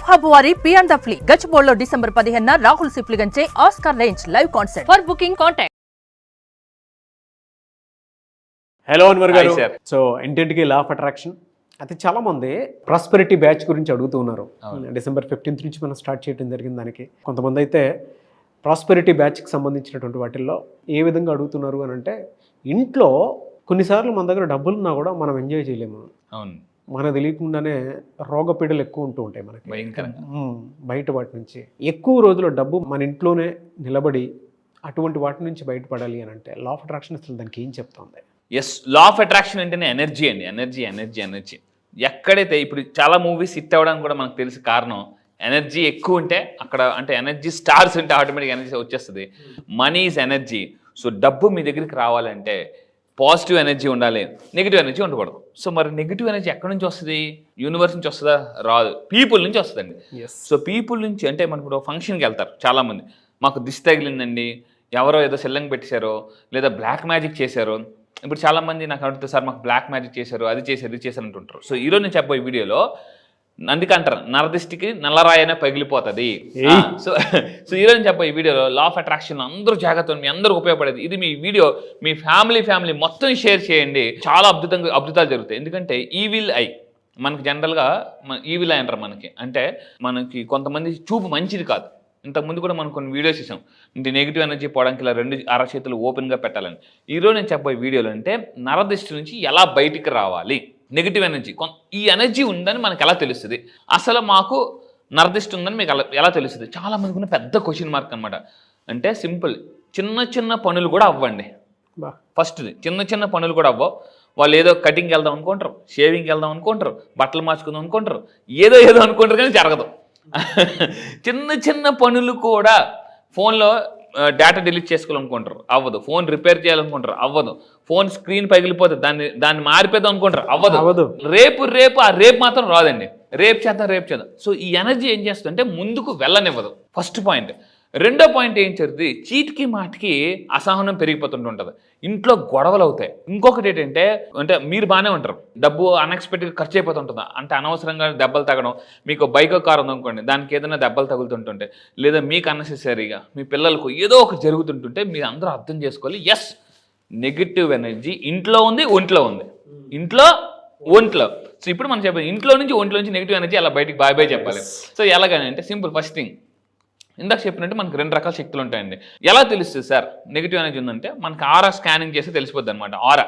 Hub వారి beyond the flea గచ్చిబౌలిలో December 15న రాహుల్ సిప్లిగంచే Oscar range live concert. For booking contact. Hello Anwar గారు. సో ఇంటింటికి లా ఆఫ్ అట్రాక్షన్ అయితే చాలా మంది ప్రాస్పెరిటీ బ్యాచ్ గురించి అడుగుతూ ఉన్నారు. డిసెంబర్ 15th నుంచి మనం స్టార్ట్ చేయడం జరిగింది. దానికి కొంతమంది అయితే ప్రాస్పెరిటీ బ్యాచ్కి సంబంధించినటువంటి వాటిల్లో ఏ విధంగా అడుగుతున్నారు అని అంటే, ఇంట్లో కొన్నిసార్లు మన దగ్గర డబ్బులు ఉన్నా కూడా మనం ఎంజాయ్ చేయలేము. అవును, మనకు తెలియకుండానే రోగపీడలు ఎక్కువ ఉంటూ ఉంటాయి మనకి బయట వాటి నుంచి. ఎక్కువ రోజుల డబ్బు మన ఇంట్లోనే నిలబడి అటువంటి వాటి నుంచి బయటపడాలి అని అంటే లా ఆఫ్ అట్రాక్షన్ అసలు దానికి ఏం చెప్తుంది? ఎస్, లా ఆఫ్ అట్రాక్షన్ అంటేనే ఎనర్జీ అండి. ఎనర్జీ ఎక్కడైతే ఇప్పుడు చాలా మూవీస్ హిట్ అవ్వడానికి కూడా మనకు తెలిసి కారణం ఎనర్జీ ఎక్కువ ఉంటే అక్కడ, అంటే ఎనర్జీ స్టార్స్ ఉంటే ఆటోమేటిక్ ఎనర్జీ వచ్చేస్తుంది. Money is energy. సో డబ్బు మీ దగ్గరికి రావాలంటే పాజిటివ్ ఎనర్జీ ఉండాలి, నెగిటివ్ ఎనర్జీ ఉండకూడదు. సో మరి నెగిటివ్ ఎనర్జీ ఎక్కడి నుంచి వస్తుంది? యూనివర్స్ నుంచి వస్తుందా? రాదు, పీపుల్ నుంచి వస్తుందండి. సో పీపుల్ నుంచి అంటే మనకు ఇప్పుడు ఫంక్షన్కి వెళ్తారు చాలామంది, మాకు దిష్టి తగిలిందండి, ఎవరో ఏదో సెల్లంగి పెట్టేశారో లేదా బ్లాక్ మ్యాజిక్ చేశారో. ఇప్పుడు చాలామంది నాకు అడుగుతారు, సార్ మాకు బ్లాక్ మ్యాజిక్ చేశారు, అది చేశారు, ఇది చేశారు అంటుంటారు. సో ఈరోజు నేను చెప్పబోయే వీడియోలో అందుకంటారు నరదిష్టికి నల్లరాయనే పగిలిపోతుంది. సో ఈరోజు చెప్పబోయే వీడియోలో లా ఆఫ్ అట్రాక్షన్ అందరూ జాగ్రత్త, మీ అందరూ ఉపయోగపడేది. ఇది మీ వీడియో మీ ఫ్యామిలీ మొత్తం షేర్ చేయండి. చాలా అద్భుతాలు జరుగుతాయి. ఎందుకంటే ఈవిల్ ఐ మనకి జనరల్గా ఈవిల్ ఐ అంటారు మనకి. అంటే మనకి కొంతమంది చూపు మంచిది కాదు. ఇంతకుముందు కూడా మనం కొన్ని వీడియోస్ ఇస్తాం, ఇంటి నెగిటివ్ ఎనర్జీ పోవడానికి ఇలా 2 అరచేతులు ఓపెన్గా పెట్టాలని. ఈరోజు నేను చెప్పబోయే వీడియోలో అంటే నరదిష్టి నుంచి ఎలా బయటికి రావాలి, నెగిటివ్ ఎనర్జీ, ఈ ఎనర్జీ ఉందని మనకు ఎలా తెలుస్తుంది, అసలు మాకు నరదిష్టి ఉందని మీకు ఎలా తెలుస్తుంది? చాలా మందికి ఉన్న పెద్ద క్వశ్చన్ మార్క్ అనమాట. అంటే సింపుల్, చిన్న పనులు కూడా అవ్వండి. ఫస్ట్ది చిన్న పనులు కూడా అవ్వవు. వాళ్ళు ఏదో కటింగ్కి వెళ్దాం అనుకుంటారు, షేవింగ్కి వెళ్దాం అనుకుంటారు, బట్టలు మార్చుకుందాం అనుకుంటారు, ఏదో అనుకుంటారు కానీ జరగదు. చిన్న పనులు కూడా ఫోన్లో డేటా డిలీట్ చేసుకోవాలనుకుంటారు, అవ్వదు. ఫోన్ రిపేర్ చేయాలనుకుంటారు, అవ్వదు. ఫోన్ స్క్రీన్ పగిలిపోతుంది, దాన్ని మారిపోదాం అనుకుంటారు, అవ్వదు. రేపు ఆ రేపు మాత్రం రాదండి. రేపు చేద్దాం. సో ఈ ఎనర్జీ ఏం చేస్తుందంటే ముందుకు వెళ్ళనివ్వదు. First point. రెండో పాయింట్ ఏం జరుగుతుంది, చీటికి మాటికి అసహనం పెరిగిపోతుంటుంది, ఇంట్లో గొడవలు అవుతాయి. ఇంకొకటి ఏంటంటే, అంటే మీరు బాగానే ఉంటారు, డబ్బు అన్ఎక్స్పెక్టెడ్గా ఖర్చు అయిపోతుంటుంది. అంటే అనవసరంగా దెబ్బలు తగ్గడం. మీకు బైక్ కారు ఉందనుకోండి, దానికి ఏదైనా దెబ్బలు తగులుతుంటుంటే, లేదా మీకు అన్నెసెసరీగా మీ పిల్లలకు ఏదో ఒకటి జరుగుతుంటుంటే మీరు అందరూ అర్థం చేసుకోవాలి, ఎస్ నెగిటివ్ ఎనర్జీ ఇంట్లో ఉంది, ఒంట్లో ఉంది. ఒంట్లో. సో ఇప్పుడు మనం చెప్పాలి, ఒంట్లో నుంచి నెగిటివ్ ఎనర్జీ అలా బయటికి బాయ్ చెప్పాలి. సో ఎలాగని అంటే సింపుల్. ఫస్ట్ థింగ్, ఇందాక చెప్పినట్టు మనకు 2 రకాల శక్తులు ఉంటాయండి. ఎలా తెలుస్తుంది సార్ నెగిటివ్ ఎనర్జీ ఉందంటే? మనకి ఆరా స్కానింగ్ చేస్తే తెలిసిపోద్ది అనమాట. ఆరా,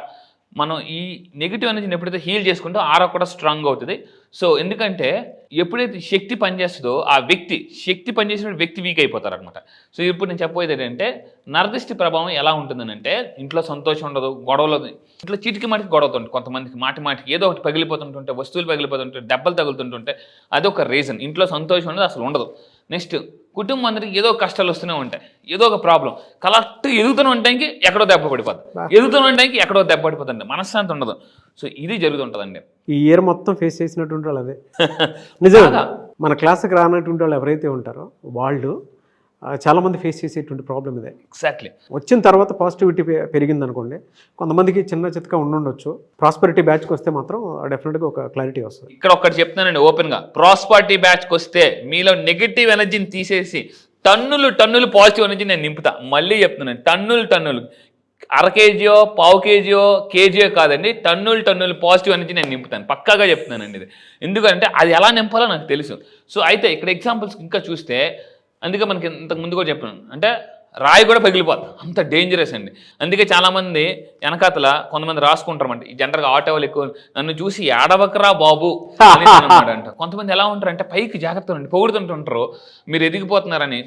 మనం ఈ నెగిటివ్ ఎనర్జీని ఎప్పుడైతే హీల్ చేసుకుంటే ఆరా కూడా స్ట్రాంగ్ అవుతుంది. సో ఎందుకంటే ఎప్పుడైతే శక్తి పనిచేస్తుందో ఆ శక్తి పనిచేసిన వ్యక్తి వీక్ అయిపోతారు అనమాట. సో ఇప్పుడు నేను చెప్పబోయేది ఏంటంటే, నరదిష్టి ప్రభావం ఎలా ఉంటుందని అంటే, ఇంట్లో సంతోషం ఉండదు, గొడవలు, ఇంట్లో చీటికి మాటికి గొడవతుంటుంది. కొంతమందికి మాటికి ఏదో ఒకటి పగిలిపోతుంటుంటే, వస్తువులు పగిలిపోతుంటే, దెబ్బలు తగులుతుంటుంటే అదొక రీజన్. ఇంట్లో సంతోషం ఉండదు, అసలు ఉండదు. నెక్స్ట్, కుటుంబం అందరికి ఏదో కష్టాలు వస్తూనే ఉంటాయి, ఏదో ఒక ప్రాబ్లం. కరెక్ట్ ఎదుగుతూనే ఉంటానికి ఎక్కడో దెబ్బ పడిపోతుంది, మనశ్శాంతి ఉండదు. సో ఇది జరుగుతుంటుందండి. ఈ ఇయర్ మొత్తం ఫేస్ చేసినటువంటి వాళ్ళు అదే. నిజంగా మన క్లాస్కి రానటువంటి వాళ్ళు ఎవరైతే ఉంటారో వాళ్ళు చాలామంది ఫేస్ చేసేటువంటి ప్రాబ్లం ఇదే. ఎగ్జాక్ట్లీ. వచ్చిన తర్వాత పాజిటివిటీ పెరిగింది అనుకోండి, కొంతమందికి చిన్న చితక ఉండొచ్చు. ప్రాస్పెరిటీ బ్యాచ్కి వస్తే మాత్రం డెఫినెట్గా ఒక క్లారిటీ వస్తుంది. ఇక్కడ ఒకటి చెప్తున్నానండి ఓపెన్గా, ప్రాస్పెరిటీ బ్యాచ్కి వస్తే మీలో నెగిటివ్ ఎనర్జీని తీసేసి టన్నులు పాజిటివ్ ఎనర్జీ నేను నింపుతా. మళ్ళీ చెప్తున్నాను, టన్నులు, అర కేజీయో, పావు కేజీయో కాదండి, టన్నులు పాజిటివ్ ఎనర్జీ నేను నింపుతాను. పక్కాగా చెప్తున్నానండి ఇది. ఎందుకంటే అది ఎలా నింపాలో నాకు తెలుసు. సో అయితే ఇక్కడ ఎగ్జాంపుల్స్ ఇంకా చూస్తే, అందుకే మనకి ఇంతకు ముందు కూడా చెప్పాను, అంటే రాయి కూడా పగిలిపోతుంది, అంత డేంజరస్ అండి. అందుకే చాలామంది వెనకాతల కొంతమంది రాసుకుంటారన్నమాట. ఈ జనరల్గా ఆటో వాళ్ళు ఎక్కువ నన్ను చూసి ఏడవకరా బాబు అన్నమాట అంట. కొంతమంది ఎలా ఉంటారు అంటే, పైకి జాగ్రత్తగా ఉండి పొగుడుతుంటుంటారు, మీరు ఎదిగిపోతున్నారని,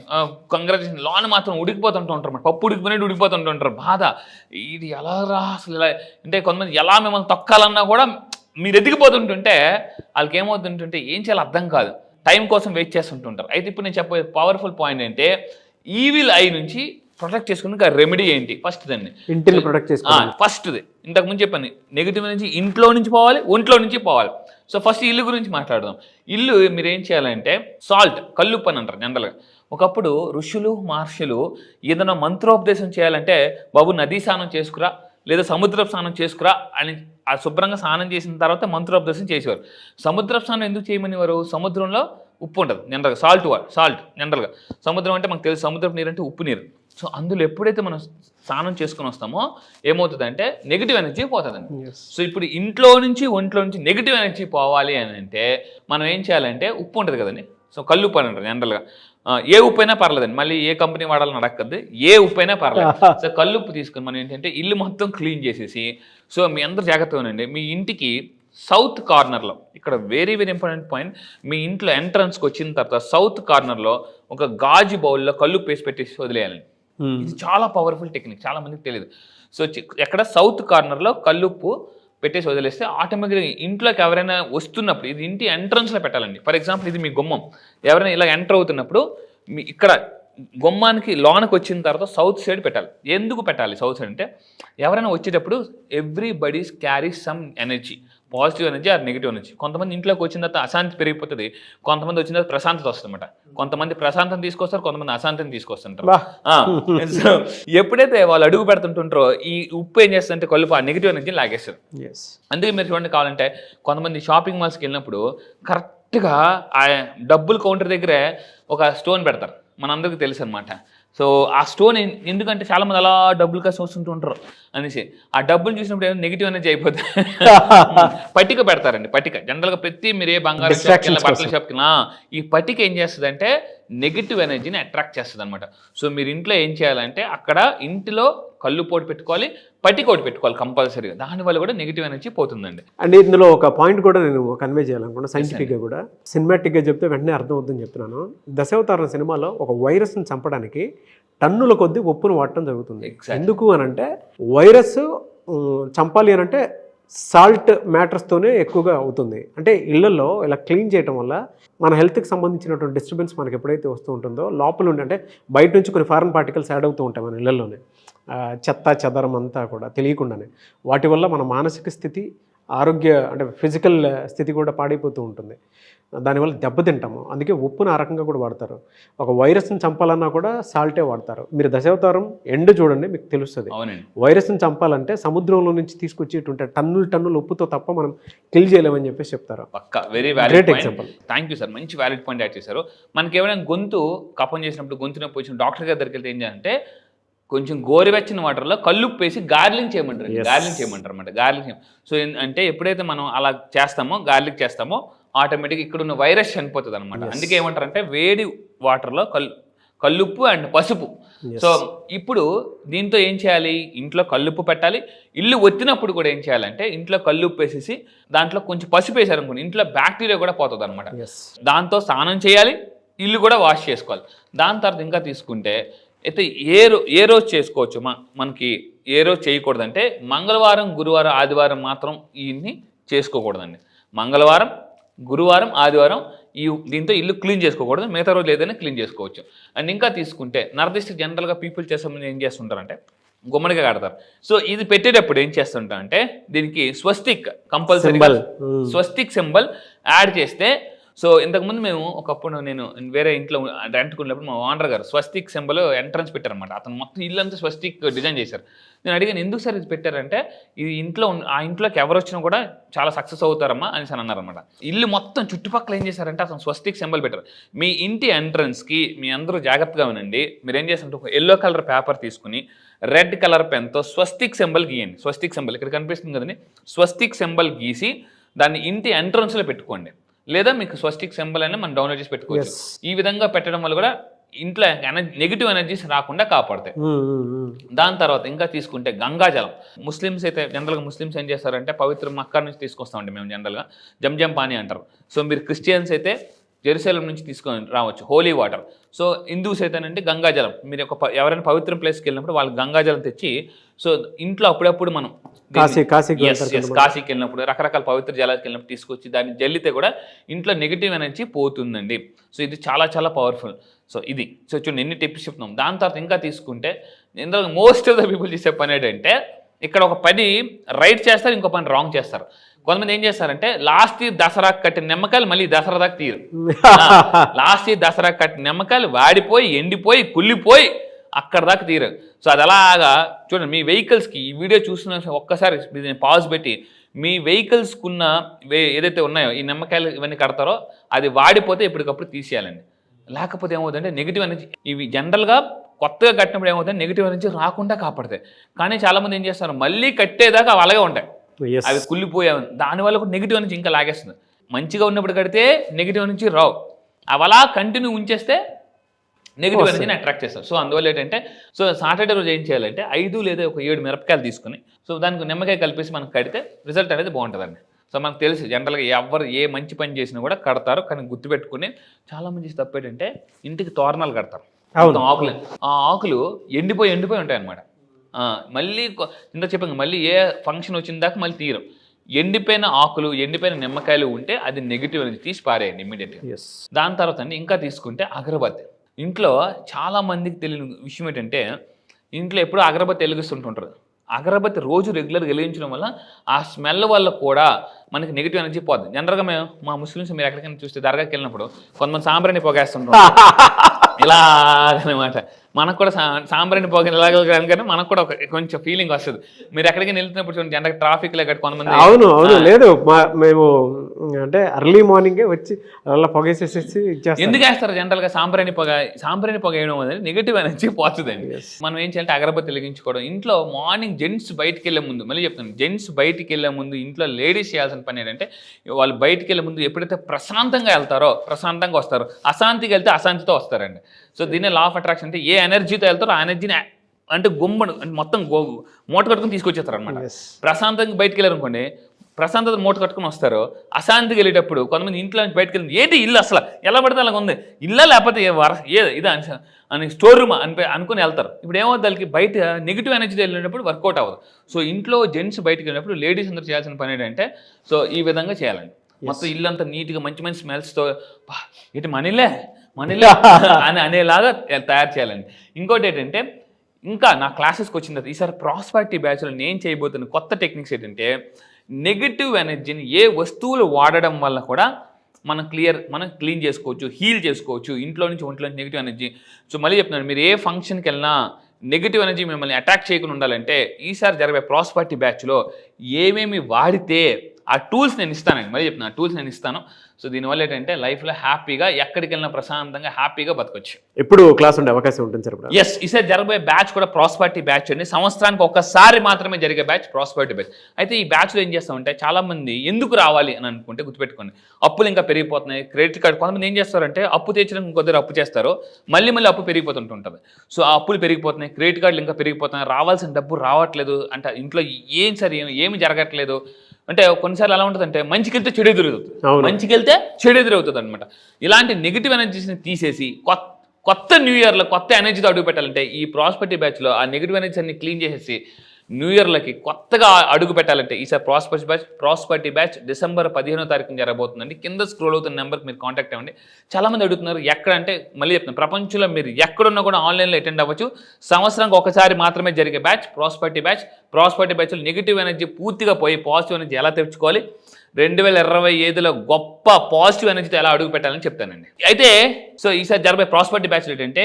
కంగ్రాచులేషన్, లోన్ మాత్రం ఉడికిపోతుంటుంటారు, పప్పు ఉడికిపోతుంటుంటారు. బాధ, ఇది ఎలా రా అసలు ఇలా అంటే, కొంతమంది ఎలా మిమ్మల్ని తొక్కాలన్నా కూడా మీరు ఎదిగిపోతుంటుంటే వాళ్ళకి ఏమవుతుంటుంటే ఏం చేయాలో అర్థం కాదు, టైం కోసం వెయిట్ చేస్తుంటుంటారు. అయితే ఇప్పుడు నేను చెప్పే పవర్ఫుల్ పాయింట్ అంటే, ఈవిల్ ఐ నుంచి ప్రొటెక్ట్ చేసుకునే రెమెడీ ఏంటి? ఇంటిని ప్రొటెక్ట్ చేసుకోవాలి. ఫస్ట్ది ఇంతకు ముందు చెప్పాను, నెగిటివ్ నుంచి ఇంట్లో నుంచి పోవాలి, ఒంట్లో నుంచి పోవాలి. సో ఫస్ట్ ఇల్లు గురించి మాట్లాడదాం. ఇల్లు మీరు ఏం చేయాలంటే, సాల్ట్, కల్లుప్పు అని అంటారు జనరల్గా. ఒకప్పుడు ఋషులు మహర్షులు ఏదైనా మంత్రోపదేశం చేయాలంటే, బాబు నదీ స్నానం చేసుకురా లేదా సముద్ర స్నానం చేసుకురా అని ఆ శుభ్రంగా స్నానం చేసిన తర్వాత మంత్రోపదేశం చేసేవారు. సముద్ర స్నానం ఎందుకు చేయమనేవారు? సముద్రంలో ఉప్పు ఉంటుంది జనరల్గా, సాల్ట్ జనరల్గా. సముద్రం అంటే మనకు తెలుసు, సముద్రపు నీరు అంటే ఉప్పు నీరు. సో అందులో ఎప్పుడైతే మనం స్నానం చేసుకుని వస్తామో ఏమవుతుందంటే నెగిటివ్ ఎనర్జీ పోతుందండి. సో ఇప్పుడు ఒంట్లో నుంచి నెగిటివ్ ఎనర్జీ పోవాలి అని అంటే మనం ఏం చేయాలంటే ఉప్పు ఉంటుంది కదండి, సో కల్లుప్పు అని అంటారు జనరల్గా. ఏ ఉప్పు అయినా పర్లేదండి, మళ్ళీ ఏ కంపెనీ వాడాలని అడగద్దు, ఏ ఉప్పు అయినా పర్లేదు. సో కల్లుప్పు తీసుకుని మనం ఏంటంటే ఇల్లు మొత్తం క్లీన్ చేసేసి, సో మీ అందరూ జాగ్రత్తగా ఉండండి. మీ ఇంటికి సౌత్ కార్నర్లో, ఇక్కడ వెరీ వెరీ ఇంపార్టెంట్ పాయింట్, మీ ఇంట్లో ఎంట్రన్స్కి వచ్చిన తర్వాత సౌత్ కార్నర్లో ఒక గాజు బౌల్లో కల్లుప్పు వేసి పెట్టేసి వదిలేయాలండి. ఇది చాలా పవర్ఫుల్ టెక్నిక్, చాలా మందికి తెలియదు. సో ఎక్కడ సౌత్ కార్నర్లో కల్లుప్పు పెట్టేసి వదిలేస్తే ఆటోమేటిక్గా ఇంట్లోకి ఎవరైనా వస్తున్నప్పుడు, ఇది ఇంటి ఎంట్రన్స్లో పెట్టాలండి. ఫర్ ఎగ్జాంపుల్ ఇది మీ గుమ్మం, ఎవరైనా ఇలా ఎంటర్ అవుతున్నప్పుడు మీ ఇక్కడ గుమ్మానికి లోనకి వచ్చిన తర్వాత సౌత్ సైడ్ పెట్టాలి. ఎందుకు పెట్టాలి సౌత్ సైడ్ అంటే, ఎవరైనా వచ్చేటప్పుడు everybody carry some energy, positive energy or negative energy. కొంతమంది ఇంట్లోకి వచ్చిన తర్వాత అశాంతి పెరిగిపోతుంది, కొంతమంది వచ్చిన తర్వాత ప్రశాంతత వస్తుందన్నమాట. కొంతమంది ప్రశాంతం తీసుకొస్తారు, కొంతమంది అశాంతిని తీసుకొస్తుంటారు. సో ఎప్పుడైతే వాళ్ళు అడుగు పెడుతుంటుంటారో ఈ ఉప్పు ఏం చేస్తుందంటే కలుపు ఆ నెగిటివ్ ఎనర్జీ లాగేస్తారు. అందుకే మీరు చూడండి, కావాలంటే కొంతమంది షాపింగ్ మాల్స్కి వెళ్ళినప్పుడు కరెక్ట్గా ఆ డబ్బుల కౌంటర్ దగ్గరే ఒక స్టోన్ పెడతారు, మనందరికీ తెలుసు అనమాట. సో ఆ స్టోన్ ఎందుకంటే చాలామంది అలా డబ్బులు కాసి వస్తుంటుంటారు అనేసి, ఆ డబ్బులు చూసినప్పుడు ఏమైనా నెగిటివ్ ఎనర్జీ అయిపోతుంది. పట్టిక పెడతారండి, పట్టిక జనరల్గా ప్రతి మీరు ఏ బంగారం షాప్కి వెళ్ళినా బట్టల షాప్కి వెళ్ళినా ఈ పట్టిక ఏం చేస్తుంది అంటే నెగిటివ్ ఎనర్జీని అట్రాక్ట్ చేస్తుంది అనమాట. సో మీరు ఇంట్లో ఏం చేయాలంటే అక్కడ ఇంటిలో కళ్ళు పోటు పెట్టుకోవాలి, పట్టిక ఒకటి పెట్టుకోవాలి కంపల్సరీగా, దానివల్ల కూడా నెగిటివ్ ఎనర్జీ పోతుందండి. అండ్ ఇందులో ఒక పాయింట్ కూడా నేను కన్వే చేయాలనుకున్నా, సైంటిఫిక్గా కూడా సినిమాటిక్గా చెప్తే వెంటనే అర్థం అవుతుందని చెప్తున్నాను. దశావతారం సినిమాలో ఒక వైరస్ని చంపడానికి టన్నుల కొద్దీ ఉప్పును వాడటం జరుగుతుంది. ఎందుకు అని అంటే వైరస్ చంపాలి అని అంటే సాల్ట్ మ్యాటర్స్తోనే ఎక్కువగా అవుతుంది. అంటే ఇళ్లలో ఇలా క్లీన్ చేయడం వల్ల మన హెల్త్కి సంబంధించినటువంటి డిస్టర్బెన్స్ మనకి ఎప్పుడైతే వస్తూ ఉంటుందో లోపల ఉండి, అంటే బయట నుంచి కొన్ని ఫారెన్ పార్టికల్స్ యాడ్ అవుతూ ఉంటాయి మన ఇళ్లలోనే, చెత్త చెదరం అంతా కూడా తెలియకుండానే. వాటి వల్ల మన మానసిక స్థితి, ఆరోగ్య అంటే ఫిజికల్ స్థితి కూడా పాడైపోతూ ఉంటుంది, దానివల్ల దెబ్బతింటాము. అందుకే ఉప్పును ఆ రకంగా కూడా వాడతారు. ఒక వైరస్ని చంపాలన్నా కూడా సాల్టే వాడతారు. మీరు దశావతారం ఎండ్ చూడండి, మీకు తెలుస్తుంది. వైరస్ని చంపాలంటే సముద్రంలో నుంచి తీసుకొచ్చేటువంటి టన్నుల ఉప్పుతో తప్ప మనం కిల్ చేయలేమని చెప్పేసి చెప్తారు. పక్కా very valid example. Thank you sir, మంచి వ్యాలిడ్ పాయింట్ యాడ్ చేశారు. మనకి ఏమైనా గొంతు కఫం చేసినప్పుడు, గొంతు నొప్పి వచ్చిన డాక్టర్ గారి దగ్గరికి వెళ్తే ఏం చేయాలంటే కొంచెం గోరువెచ్చని వాటర్లో కల్లుప్పు వేసి గార్లింగ్ చేయమంటారు అనమాట. గార్లింగ్ సో అంటే ఎప్పుడైతే మనం అలా చేస్తామో, గార్లింగ్ చేస్తామో ఆటోమేటిక్గా ఇక్కడ ఉన్న వైరస్ చనిపోతుంది అనమాట. అందుకే ఏమంటారంటే వేడి వాటర్లో కల్లుప్పు అండ్ పసుపు. సో ఇప్పుడు దీంతో ఏం చేయాలి, ఇంట్లో కల్లుప్పు పెట్టాలి. ఇల్లు ఒత్తినప్పుడు కూడా ఏం చేయాలంటే ఇంట్లో కల్లుప్పు వేసేసి దాంట్లో కొంచెం పసుపు వేసారనుకోండి, ఇంట్లో బ్యాక్టీరియా కూడా పోతుంది అనమాట. దాంతో స్నానం చేయాలి, ఇల్లు కూడా వాష్ చేసుకోవాలి. దాని తర్వాత ఇంకా తీసుకుంటే అయితే ఏ రోజు చేసుకోవచ్చు, మనకి ఏ రోజు చేయకూడదంటే మంగళవారం, గురువారం, ఆదివారం మాత్రం ఇన్ని చేసుకోకూడదండి. మంగళవారం, గురువారం, ఆదివారం దీంతో ఇల్లు క్లీన్ చేసుకోకూడదు, మిగతా రోజు ఏదైనా క్లీన్ చేసుకోవచ్చు. అండ్ ఇంకా తీసుకుంటే నరదిష్టి జనరల్గా పీపుల్ చేసే ఏం చేస్తుంటారంటే గుమ్మడిగా కడతారు. సో ఇది పెట్టేటప్పుడు ఏం చేస్తుంటారంటే దీనికి స్వస్తిక్ కంపల్సరీగా స్వస్తిక్ సింబల్ యాడ్ చేస్తే, సో ఇంతకుముందు మేము ఒకప్పుడు నేను వేరే ఇంట్లో రెంట్కున్నప్పుడు మా ఓనర్ గారు స్వస్తిక్ సింబల్ ఎంట్రన్స్ పెట్టారనమాట. అతను మొత్తం ఇల్లు అంతా స్వస్తిక్ డిజైన్ చేశారు. నేను అడిగాను ఎందుకు సార్ ఇది పెట్టారంటే, ఇది ఆ ఇంట్లోకి ఎవరు వచ్చినా కూడా చాలా సక్సెస్ అవుతారమ్మా అని అన్నారనమాట. ఇల్లు మొత్తం చుట్టుపక్కల ఏం చేశారంటే అతను స్వస్తిక్ సింబల్ పెట్టారు. మీ ఇంటి ఎంట్రన్స్కి మీ అందరూ జాగ్రత్తగా వినండి, మీరు ఏం చేస్తారంటే ఒక ఎల్లో కలర్ పేపర్ తీసుకుని రెడ్ కలర్ పెన్తో స్వస్తిక్ సింబల్ గీయండి. స్వస్తిక్ సింబల్ ఇక్కడ కనిపిస్తుంది కదండి, స్వస్తిక్ సింబల్ గీసి దాన్ని ఇంటి ఎంట్రన్స్లో పెట్టుకోండి. లేదా మీకు స్వస్తిక్ సింబల్ అయినా మనం డౌన్లోడ్ చేసి పెట్టుకోవచ్చు. ఈ విధంగా పెట్టడం వల్ల కూడా ఇంట్లో నెగిటివ్ ఎనర్జీస్ రాకుండా కాపాడతాయి. దాని తర్వాత ఇంకా తీసుకుంటే గంగాజలం. ముస్లిమ్స్ అయితే జనరల్గా ముస్లిమ్స్ ఏం చేస్తారంటే పవిత్ర మక్కా నుంచి తీసుకొస్తామండి మేము జనరల్గా, జంజం పానీ అంటారు. సో మీరు క్రిస్టియన్స్ అయితే జెరూసలేం నుంచి తీసుకొని రావచ్చు హోలీ వాటర్. సో హిందూస్ అయితేనంటే గంగాజలం, మీరు ఎవరైనా పవిత్ర ప్లేస్కి వెళ్ళినప్పుడు వాళ్ళు గంగాజలం తెచ్చి, సో ఇంట్లో అప్పుడప్పుడు మనం కాశీకి వెళ్ళినప్పుడు రకరకాల పవిత్ర జలాలకు వెళ్ళినప్పుడు తీసుకొచ్చి దాన్ని జల్లితే కూడా ఇంట్లో నెగిటివ్ ఎనర్జీ పోతుందండి. సో ఇది చాలా చాలా పవర్ఫుల్. సో ఇది చూడండి ఎన్ని టిప్స్ చెప్తున్నాం. దాని తర్వాత ఇంకా తీసుకుంటే ఇందులో మోస్ట్ ఆఫ్ ద పీపుల్ చేసే పని ఏంటంటే ఇక్కడ ఒక పని రైట్ చేస్తారు, ఇంకో పని రాంగ్ చేస్తారు. కొంతమంది ఏం చేస్తారంటే లాస్ట్ దసరా కట్టిన నిమ్మకాయలు మళ్ళీ దసరా దాకా తీరు. లాస్ట్ దసరా కట్టిన నిమ్మకాయలు వాడిపోయి, ఎండిపోయి, కుళ్ళిపోయి అక్కడ దాకా తీరు. సో అది అలాగా చూడండి, మీ వెహికల్స్కి ఈ వీడియో చూసిన ఒక్కసారి పాజ్ పెట్టి మీ వెహికల్స్కున్న ఏదైతే ఉన్నాయో ఈ నిమ్మకాయలు ఇవన్నీ కడతారో అది వాడిపోతే ఎప్పటికప్పుడు తీసేయాలండి. లేకపోతే ఏమవుతుందంటే నెగిటివ్ ఎనర్జీ ఇవి జనరల్గా కొత్తగా కట్టినప్పుడు ఏమవుతుంది నెగిటివ్ ఎనర్జీ రాకుండా కాపాడతాయి. కానీ చాలామంది ఏం చేస్తారు మళ్ళీ కట్టేదాకా అవి అలాగే ఉంటాయి, అవి కుళ్ళిపోయావు, దానివల్ల కూడా నెగిటివ్ ఎనర్జీ ఇంకా లాగేస్తుంది. మంచిగా ఉన్నప్పుడు కడితే నెగిటివ్ ఎనర్జీ రావు, అవి అలా కంటిన్యూ ఉంచేస్తే నెగిటివ్ ఎనర్జీని అట్రాక్ట్ చేస్తారు. సో అందువల్ల ఏంటంటే సో సాటర్డే రోజు ఏం చేయాలంటే 5 లేదా ఒక 7 మిరపకాయలు తీసుకుని సో దానికి నిమ్మకాయ కలిపేసి మనం కడితే రిజల్ట్ అనేది బాగుంటుందండి. సో మనకు తెలుసు జనరల్గా ఎవరు ఏ మంచి పని చేసినా కూడా కడతారు, కానీ గుర్తుపెట్టుకుని చాలామంది తప్పు ఏంటంటే ఇంటికి తోరణాలు కడతారు, ఆకులు, ఆ ఆకులు ఎండిపోయి ఉంటాయి అన్నమాట. మళ్ళీ ఇంత చెప్పాను మళ్ళీ ఏ ఫంక్షన్ వచ్చిన దాకా మళ్ళీ తీయరు. ఎండిపోయిన ఆకులు ఎండిపోయిన నిమ్మకాయలు ఉంటే అది నెగిటివ్ అనేది తీసి పారేయండి ఇమ్మీడియట్గా. దాని తర్వాత అండి ఇంకా తీసుకుంటే అగరబత్తి. ఇంట్లో చాలా మందికి తెలియని విషయం ఏంటంటే ఇంట్లో ఎప్పుడూ అగరబత్తి వెలిగిస్తుంటుంటారు. అగరబత్తి రోజు రెగ్యులర్గా వెలిగించడం వల్ల ఆ స్మెల్ వల్ల కూడా మనకి నెగిటివ్ ఎనర్జీ పోద్ది. జనరల్గా మేము మా ముస్లిమ్స్ మీరు ఎక్కడికైనా చూస్తే దర్గాకి వెళ్ళినప్పుడు కొంతమంది సాంబ్రాణి పొగేస్తుంటాం ఇలాగనమాట. మనకు కూడా సాంబ్రాణి పొగ ఇలాగని మనకు కూడా ఒక కొంచెం ఫీలింగ్ వస్తుంది. మీరు ఎక్కడికి వెళ్తున్నప్పుడు చూడండి జనరల్ ట్రాఫిక్లో గట్టి కొంతమంది అవును లేదు మేము అంటే ఎర్లీ మార్నింగే వచ్చి అలా పొగేసేసి ఎందుకు వేస్తారు జనరల్గా సాంబ్రాణి పొగ వేయడం అనేది నెగిటివ్ ఎనర్జీ పోతుందండి. మనం ఏం చేయాలంటే అగరబత్తి వెలిగించుకోవడం. ఇంట్లో మార్నింగ్ జెంట్స్ బయటికి వెళ్ళే ముందు మళ్ళీ చెప్తాను, జెంట్స్ బయటికి వెళ్ళే ముందు ఇంట్లో లేడీస్ చేయాల్సిన పని ఏంటంటే వాళ్ళు బయటికి వెళ్ళే ముందు ఎప్పుడైతే ప్రశాంతంగా వెళ్తారో ప్రశాంతంగా వస్తారు, అశాంతికి వెళ్తే అశాంతితో వస్తారండి. సో దీన్ని లా ఆఫ్ అట్రాక్షన్ అంటే ఏ ఎనర్జీతో వెళ్తారో ఆ ఎనర్జీని అంటే గుమ్మడు మొత్తం మూట కట్టుకుని తీసుకొచ్చేస్తారు అనమాట. ప్రశాంతంగా బయటికి వెళ్ళారు అనుకోండి, ప్రశాంతత మూట కట్టుకుని వస్తారు. అశాంతికి వెళ్ళేటప్పుడు కొంతమంది ఇంట్లో నుంచి బయటకు వెళ్ళి ఏంటి ఇల్లు అసలు ఎలా పడితే అలాగ ఉంది, ఇల్లా లేకపోతే ఇదా అని స్టోర్ రూమ్ అనుకుని వెళ్తారు. ఇప్పుడు ఏమవుతుంది వాళ్ళకి బయట నెగిటివ్ ఎనర్జీతో వెళ్ళినప్పుడు వర్కౌట్ అవ్వదు. సో ఇంట్లో జెంట్స్ బయటకు వెళ్ళినప్పుడు లేడీస్ అందరూ చేయాల్సిన పని ఏంటంటే సో ఈ విధంగా చేయాలండి. మొత్తం ఇల్లు అంతా నీట్గా మంచి మంచి స్మెల్స్తో ఇటు మనీలే అని అనేలాగా తయారు చేయాలండి. ఇంకోటి ఏంటంటే ఇంకా నా క్లాసెస్కి వచ్చిన తర్వాత ఈసారి ప్రాస్పారిటీ బ్యాచ్లో నేను చేయబోతున్న కొత్త టెక్నిక్స్ ఏంటంటే నెగిటివ్ ఎనర్జీని ఏ వస్తువులు వాడడం వల్ల కూడా మనం క్లీన్ చేసుకోవచ్చు, హీల్ చేసుకోవచ్చు ఇంట్లో నుంచి ఒంట్లో నుంచి నెగిటివ్ ఎనర్జీ. సో మళ్ళీ చెప్తున్నాను, మీరు ఏ ఫంక్షన్కి వెళ్ళినా నెగిటివ్ ఎనర్జీ మిమ్మల్ని అటాక్ చేయకుండా ఉండాలంటే ఈసారి జరిగే ప్రాస్పారిటీ బ్యాచ్లో ఏమేమి వాడితే ఆ టూల్స్ నేను ఇస్తానండి. మళ్ళీ చెప్తున్నాను, ఆ టూల్స్ నేను ఇస్తాను. సో దీనివల్ల ఏంటంటే లైఫ్లో హ్యాపీగా ఎక్కడికి వెళ్ళినా ప్రశాంతంగా హ్యాపీగా బతకొచ్చు. ఎప్పుడు క్లాస్ ఉండే అవకాశం ఉంటుంది సార్? ఎస్, ఈసారి జరగబోయే బ్యాచ్ కూడా ప్రాస్పారిటీ బ్యాచ్ అండి. సంవత్సరానికి ఒక్కసారి మాత్రమే జరిగే బ్యాచ్ ప్రాస్పారిటీ బ్యాచ్. అయితే ఈ బ్యాచ్లో ఏం చేస్తామంటే చాలా మంది ఎందుకు రావాలి అని అనుకుంటే గుర్తుపెట్టుకోండి, అప్పులు ఇంకా పెరిగిపోతున్నాయి. క్రెడిట్ కార్డు కొంతమంది ఏం చేస్తారంటే అప్పు తెచ్చడానికి కొద్దిగా అప్పు చేస్తారు, మళ్ళీ అప్పు పెరిగిపోతుంటుంది. సో ఆ అప్పులు పెరిగిపోతున్నాయి, క్రెడిట్ కార్డులు ఇంకా పెరిగిపోతున్నాయి, రావాల్సిన డబ్బు రావట్లేదు అంటే ఇంట్లో ఏం సరే ఏమి జరగట్లేదు అంటే కొన్నిసార్లు ఎలా ఉంటుంది అంటే మంచికి వెళ్తే చెడు ఎదురవుతుంది, మంచికి వెళ్తే చెడు ఎదురవుతుంది అనమాట. ఇలాంటి నెగిటివ్ ఎనర్జీస్ని తీసేసి కొత్త న్యూ ఇయర్లో కొత్త ఎనర్జీతో అడుగు పెట్టాలంటే ఈ ప్రాస్పెరిటీ బ్యాచ్లో ఆ నెగిటివ్ ఎనర్జీస్ అన్ని క్లీన్ చేసేసి న్యూ ఇయర్లకి కొత్తగా అడుగు పెట్టాలంటే ఈసారి ప్రాస్పెరిటీ బ్యాచ్ డిసెంబర్ 15వ తారీఖున జరగబోతుందండి. కింద స్క్రోల్ అవుతున్న నెంబర్కి మీరు కాంటాక్ట్ అవ్వండి. చాలామంది అడుగుతున్నారు ఎక్కడ అంటే మళ్ళీ చెప్తున్నాను, ప్రపంచంలో మీరు ఎక్కడున్నా కూడా ఆన్లైన్లో అటెండ్ అవ్వచ్చు. సంవత్సరానికి ఒకసారి మాత్రమే జరిగే బ్యాచ్ ప్రాస్పెరిటీ బ్యాచ్లో నెగిటివ్ ఎనర్జీ పూర్తిగా పోయి పాజిటివ్ ఎనర్జీ ఎలా తెచ్చుకోవాలి, 2025లో గొప్ప పాజిటివ్ ఎనర్జీతో ఎలా అడుగు పెట్టాలని చెప్తానండి. అయితే సో ఈసారి జరగబోయే ప్రాస్పెరిటీ బ్యాచ్లో ఏంటంటే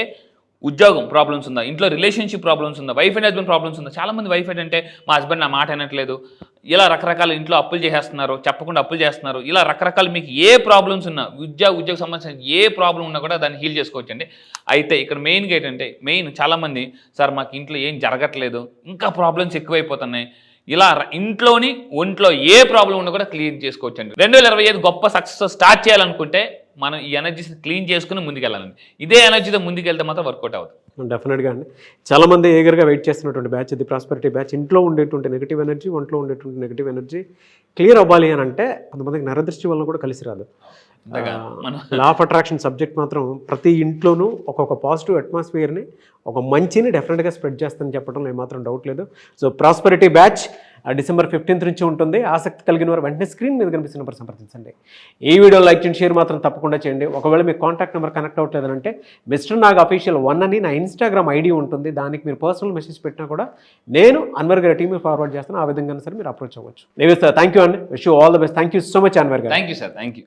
ఉద్యోగం ప్రాబ్లమ్స్ ఉందా, ఇంట్లో రిలేషన్షిప్ ప్రాబ్లమ్స్ ఉందా, వైఫ్ అండ్ హస్బెండ్ ప్రాబ్లమ్స్ ఉందా. చాలామంది వైఫ్ అంటే మా హస్బెండ్ నా మాట అనట్లేదు, ఇలా రకరకాల ఇంట్లో అప్పులు చేసేస్తున్నారు, చెప్పకుండా అప్పులు చేస్తున్నారు, ఇలా రకరకాల మీకు ఏ ప్రాబ్లమ్స్ ఉన్నా ఉద్యోగ సంబంధించిన ఏ ప్రాబ్లం ఉన్నా కూడా దాన్ని హీల్ చేసుకోవచ్చండి. అయితే ఇక్కడ మెయిన్గా ఏంటంటే చాలామంది సార్ మాకు ఇంట్లో ఏం జరగట్లేదు, ఇంకా ప్రాబ్లమ్స్ ఎక్కువైపోతున్నాయి, ఇలా ఇంట్లోని ఒంట్లో ఏ ప్రాబ్లం ఉన్నా కూడా క్లీన్ చేసుకోవచ్చండి. 2025 గొప్ప సక్సెస్ స్టార్ట్ చేయాలనుకుంటే మనం ఈ ఎనర్జీస్ని క్లీన్ చేసుకుని ముందుకెళ్ళాలండి. ఇదే ఎనర్జీతో ముందుకెళ్తే మాత్రం వర్కౌట్ అవుతుంది. డెఫినెట్గా అండి. చాలామంది ఏగర్గా వెయిట్ చేస్తున్నటువంటి బ్యాచ్ ఇది ప్రాస్పెరిటీ బ్యాచ్. ఇంట్లో ఉండేటువంటి నెగిటివ్ ఎనర్జీ, ఒంట్లో ఉండేటువంటి నెగిటివ్ ఎనర్జీ క్లియర్ అవ్వాలి అని అంటే కొంతమందికి నరదృష్టి వల్ల కూడా కలిసి రాదు. లా ఆఫ్ అట్రాక్షన్ సబ్జెక్ట్ మాత్రం ప్రతి ఇంట్లోనూ ఒక్కొక్క పాజిటివ్ అట్మాస్ఫియర్ని, ఒక మంచిని డెఫినెట్గా స్ప్రెడ్ చేస్తుందని చెప్పడంలో ఏమాత్రం డౌట్ లేదు. So prosperity batch December 15th నుంచి ఉంటుంది. ఆసక్తి కలిగిన వారు వెంటనే స్క్రీన్ మీద కనిపిస్తున్న నెంబర్ సంప్రదించండి. ఈ వీడియో లైక్ చేయండి, షేర్ మాత్రం తప్పకుండా చేయండి. ఒకవేళ మీ కాంటాక్ట్ నెంబర్ కనెక్ట్ అవ్వట్లేదంటే మిస్టర్ నాగ్ అఫీషియల్ 1 అని నా ఇన్స్టాగ్రామ్ ఐడి ఉంటుంది, దానికి మీరు పర్సనల్ మెసేజ్ పెట్టినా కూడా నేను అన్వర్ గారి టీమ్ ఫార్వర్డ్ చేస్తాను. ఆ విధంగా సరే మీరు అప్రోచ్ అవ్వచ్చు. థ్యాంక్ యూ అండి, wish you all the best. Thank you so much Anwar garu. Thank you sir, thank you.